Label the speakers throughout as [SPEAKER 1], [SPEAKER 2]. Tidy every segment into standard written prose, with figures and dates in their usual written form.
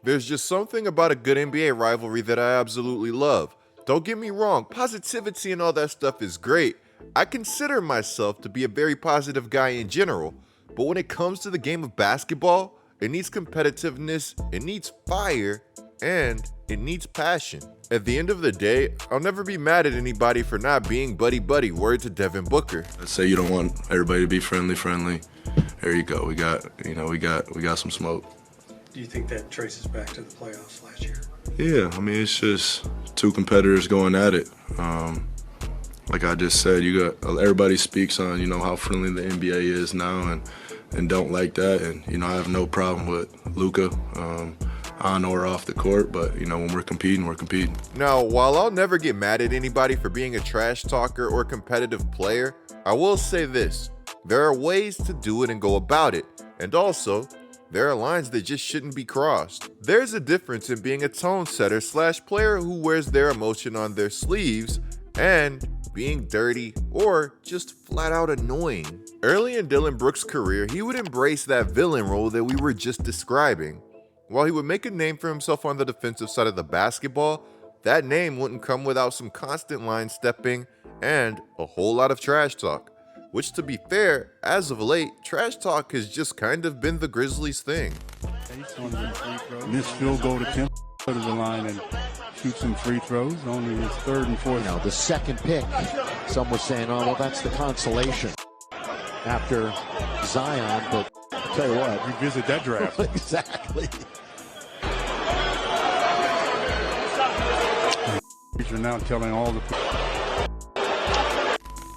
[SPEAKER 1] There's just something about a good NBA rivalry that I absolutely love. Don't get me wrong, positivity and all that stuff is great. I consider myself to be a very positive guy in general, but when it comes to the game of basketball, it needs competitiveness, it needs fire, and it needs passion. At the end of the day, I'll never be mad at anybody for not being buddy-buddy, word to Devin Booker.
[SPEAKER 2] Let's say you don't want everybody to be friendly. There you go. We got some smoke.
[SPEAKER 3] Do you think that traces back to the playoffs last year?
[SPEAKER 2] Yeah, I mean, it's just two competitors going at it. Like I just said, everybody speaks on, how friendly the NBA is now and don't like that. And, I have no problem with Luka on or off the court, but, when we're competing, we're competing.
[SPEAKER 1] Now, while I'll never get mad at anybody for being a trash talker or competitive player, I will say this. There are ways to do it and go about it. And also, there are lines that just shouldn't be crossed. There's a difference in being a tone setter / player who wears their emotion on their sleeves and being dirty or just flat out annoying. Early in Dillon Brooks' career, he would embrace that villain role that we were just describing. While he would make a name for himself on the defensive side of the basketball, that name wouldn't come without some constant line stepping and a whole lot of trash talk. Which, to be fair, as of late, trash talk has just kind of been the Grizzlies' thing.
[SPEAKER 4] Missed field goal attempt, go to the line and shoot some free throws. Only his third and fourth.
[SPEAKER 5] The second pick, some were saying, oh, well, that's the consolation after Zion, but I'll tell you what.
[SPEAKER 4] Revisit that draft.
[SPEAKER 5] Exactly.
[SPEAKER 4] You're now telling all the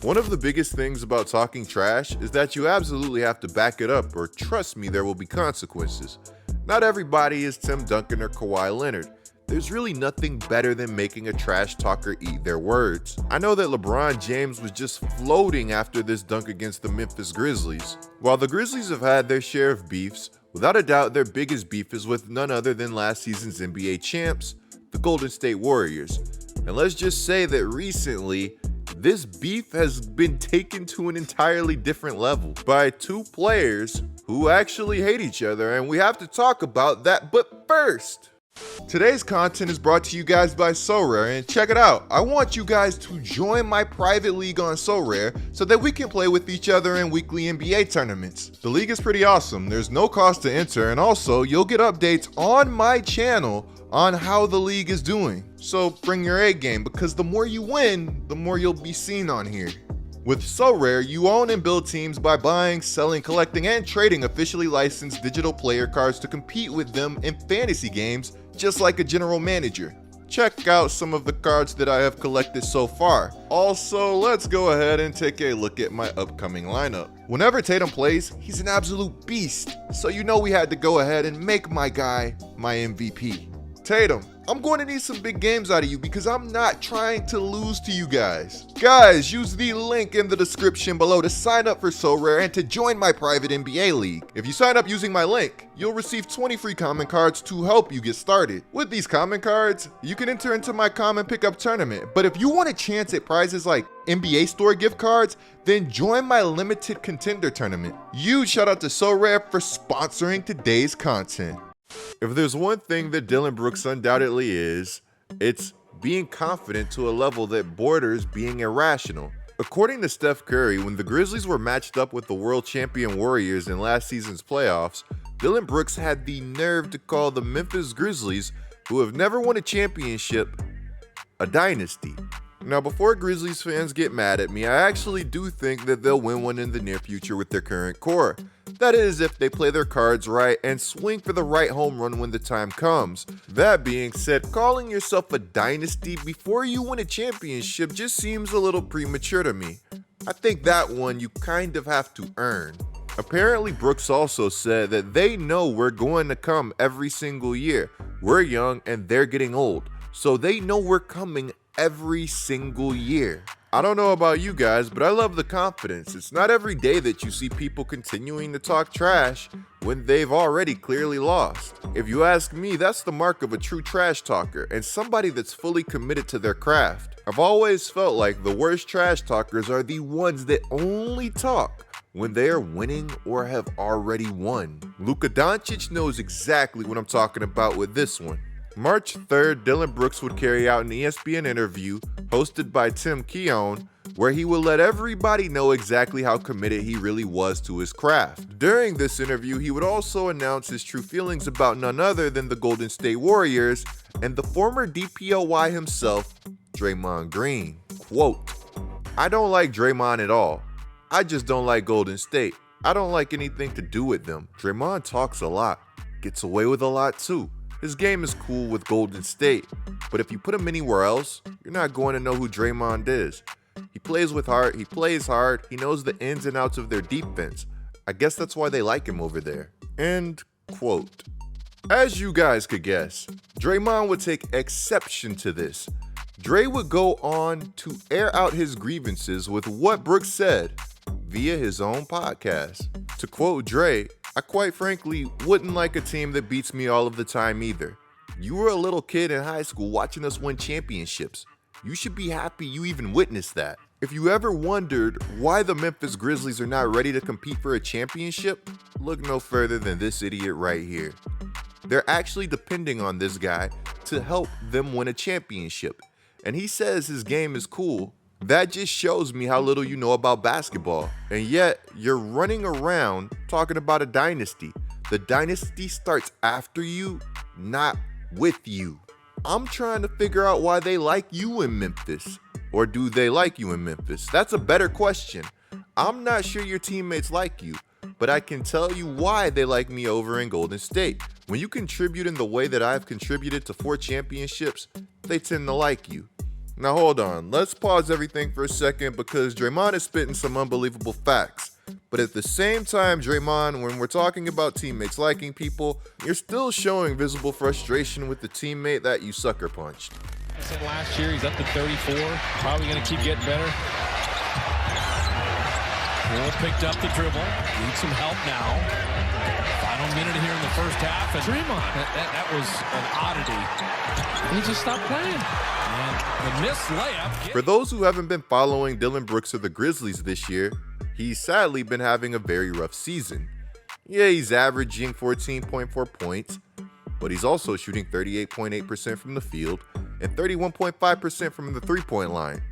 [SPEAKER 1] One of the biggest things about talking trash is that you absolutely have to back it up, or trust me, there will be consequences. Not everybody is Tim Duncan or Kawhi Leonard. There's really nothing better than making a trash talker eat their words. I know that LeBron James was just floating after this dunk against the Memphis Grizzlies. While the Grizzlies have had their share of beefs, without a doubt their biggest beef is with none other than last season's NBA champs, the Golden State Warriors. And let's just say that recently, this beef has been taken to an entirely different level by two players who actually hate each other, and we have to talk about that. But first, today's content is brought to you guys by SoRare, and check it out. I want you guys to join my private league on SoRare so that we can play with each other in weekly NBA tournaments. The league is pretty awesome. There's no cost to enter, and also you'll get updates on my channel on how the league is doing. So bring your A game, because the more you win, the more you'll be seen on here. With SoRare, you own and build teams by buying, selling, collecting, and trading officially licensed digital player cards to compete with them in fantasy games, just like a general manager. Check out some of the cards that I have collected so far. Also, let's go ahead and take a look at my upcoming lineup. Whenever Tatum plays, he's an absolute beast, so you know we had to go ahead and make my guy my MVP. Tatum, I'm going to need some big games out of you because I'm not trying to lose to you guys. Guys, use the link in the description below to sign up for SoRare and to join my private NBA league. If you sign up using my link, you'll receive 20 free common cards to help you get started. With these common cards, you can enter into my common pickup tournament. But if you want a chance at prizes like NBA store gift cards, then join my limited contender tournament. Huge shout out to SoRare for sponsoring today's content. If there's one thing that Dillon Brooks undoubtedly is, it's being confident to a level that borders being irrational. According to Steph Curry, when the Grizzlies were matched up with the world champion Warriors in last season's playoffs, Dillon Brooks had the nerve to call the Memphis Grizzlies, who have never won a championship, a dynasty. Now, before Grizzlies fans get mad at me, I actually do think that they'll win one in the near future with their current core. That is, if they play their cards right and swing for the right home run when the time comes. That being said, calling yourself a dynasty before you win a championship just seems a little premature to me. I think that one you kind of have to earn. Apparently, Brooks also said that they know we're going to come every single year. We're young and they're getting old, so they know we're coming every single year. I don't know about you guys, but I love the confidence. It's not every day that you see people continuing to talk trash when they've already clearly lost. If you ask me, that's the mark of a true trash talker and somebody that's fully committed to their craft. I've always felt like the worst trash talkers are the ones that only talk when they are winning or have already won. Luka Doncic knows exactly what I'm talking about with this one. March 3rd, Dillon Brooks would carry out an ESPN interview hosted by Tim Keown, where he would let everybody know exactly how committed he really was to his craft. During this interview, he would also announce his true feelings about none other than the Golden State Warriors and the former DPOY himself, Draymond Green. Quote, "I don't like Draymond at all. I just don't like Golden State. I don't like anything to do with them. Draymond talks a lot, gets away with a lot too. His game is cool with Golden State, but if you put him anywhere else, you're not going to know who Draymond is. He plays with heart, he plays hard, he knows the ins and outs of their defense. I guess that's why they like him over there." End quote. As you guys could guess, Draymond would take exception to this. Dre would go on to air out his grievances with what Brooks said via his own podcast. To quote Dre, "I quite frankly wouldn't like a team that beats me all of the time either. You were a little kid in high school watching us win championships. You should be happy you even witnessed that. If you ever wondered why the Memphis Grizzlies are not ready to compete for a championship, look no further than this idiot right here. They're actually depending on this guy to help them win a championship. And he says his game is cool. That just shows me how little you know about basketball. And yet, you're running around talking about a dynasty. The dynasty starts after you, not with you. I'm trying to figure out why they like you in Memphis. Or do they like you in Memphis? That's a better question. I'm not sure your teammates like you, but I can tell you why they like me over in Golden State. When you contribute in the way that I've contributed to 4 championships, they tend to like you." Now hold on, let's pause everything for a second because Draymond is spitting some unbelievable facts. But at the same time, Draymond, when we're talking about teammates liking people, you're still showing visible frustration with the teammate that you sucker punched.
[SPEAKER 6] I said last year he's up to 34, probably going to keep getting better. Cole picked up the dribble, needs some help now. Final minute here in the first half, and Draymond, that was an oddity. He just stopped playing. And the missed layup.
[SPEAKER 1] For those who haven't been following Dillon Brooks or the Grizzlies this year, he's sadly been having a very rough season. Yeah, he's averaging 14.4 points, but he's also shooting 38.8% from the field and 31.5% from the three-point line.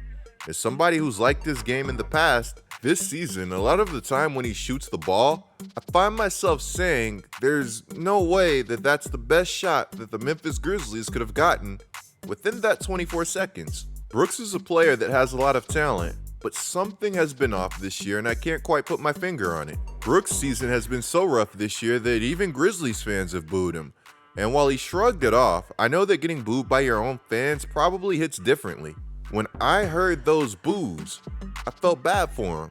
[SPEAKER 1] As somebody who's liked this game in the past, this season, a lot of the time when he shoots the ball, I find myself saying there's no way that that's the best shot that the Memphis Grizzlies could have gotten within that 24 seconds. Brooks is a player that has a lot of talent, but something has been off this year and I can't quite put my finger on it. Brooks' season has been so rough this year that even Grizzlies fans have booed him. And while he shrugged it off, I know that getting booed by your own fans probably hits differently. When I heard those boos, I felt bad for him.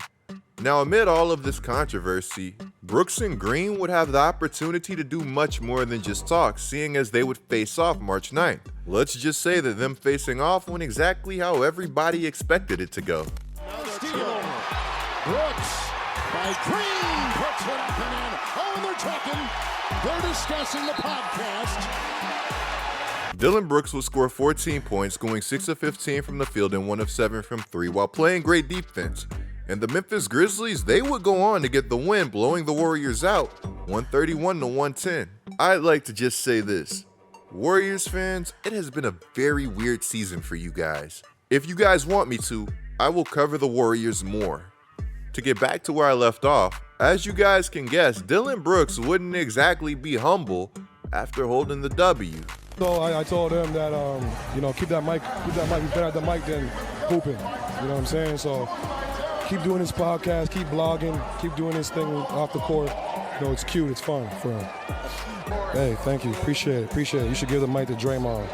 [SPEAKER 1] Now, amid all of this controversy, Brooks and Green would have the opportunity to do much more than just talk, seeing as they would face off March 9th. Let's just say that them facing off went exactly how everybody expected it to go.
[SPEAKER 7] Steal. Brooks by Green puts it up and in. Oh, they're talking. They're discussing the podcast.
[SPEAKER 1] Dillon Brooks would score 14 points, going 6 of 15 from the field and 1 of 7 from 3 while playing great defense. And the Memphis Grizzlies, they would go on to get the win, blowing the Warriors out 131-110. I'd like to just say this. Warriors fans, it has been a very weird season for you guys. If you guys want me to, I will cover the Warriors more. To get back to where I left off, as you guys can guess, Dillon Brooks wouldn't exactly be humble after holding the W.
[SPEAKER 8] So I told him that, keep that mic. He's better at the mic than hooping. You know what I'm saying? So keep doing this podcast, keep blogging, keep doing this thing off the court. It's cute, it's fun for him. Hey, thank you, appreciate it. You should give the mic to Draymond.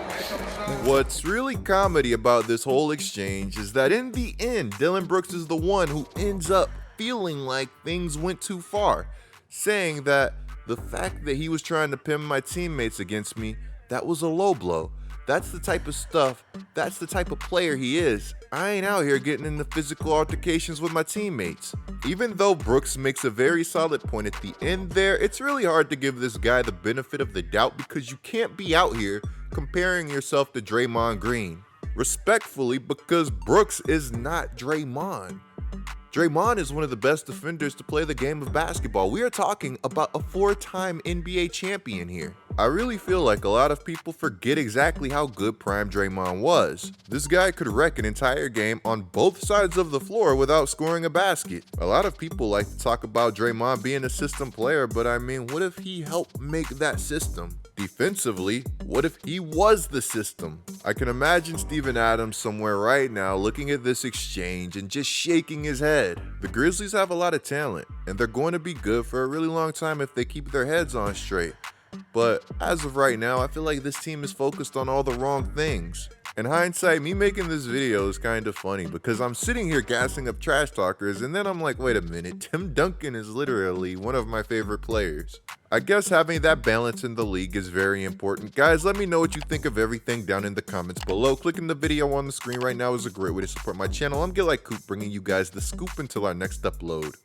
[SPEAKER 1] What's really comedy about this whole exchange is that in the end, Dillon Brooks is the one who ends up feeling like things went too far, saying that the fact that he was trying to pin my teammates against me, that was a low blow. That's the type of stuff, that's the type of player he is. I ain't out here getting into physical altercations with my teammates. Even though Brooks makes a very solid point at the end there, it's really hard to give this guy the benefit of the doubt because you can't be out here comparing yourself to Draymond Green. Respectfully, because Brooks is not Draymond. Draymond is one of the best defenders to play the game of basketball. We are talking about a 4-time NBA champion here. I really feel like a lot of people forget exactly how good prime Draymond was. This guy could wreck an entire game on both sides of the floor without scoring a basket. A lot of people like to talk about Draymond being a system player, but I mean, what if he helped make that system? Defensively, what if he was the system? I can imagine Steven Adams somewhere right now looking at this exchange and just shaking his head. The Grizzlies have a lot of talent, and they're going to be good for a really long time if they keep their heads on straight. But as of right now, I feel like this team is focused on all the wrong things. In hindsight, me making this video is kind of funny because I'm sitting here gassing up trash talkers and then I'm like, wait a minute, Tim Duncan is literally one of my favorite players. I guess having that balance in the league is very important. Guys, let me know what you think of everything down in the comments below. Clicking the video on the screen right now is a great way to support my channel. I'm GetLikeCoop, bringing you guys the scoop until our next upload.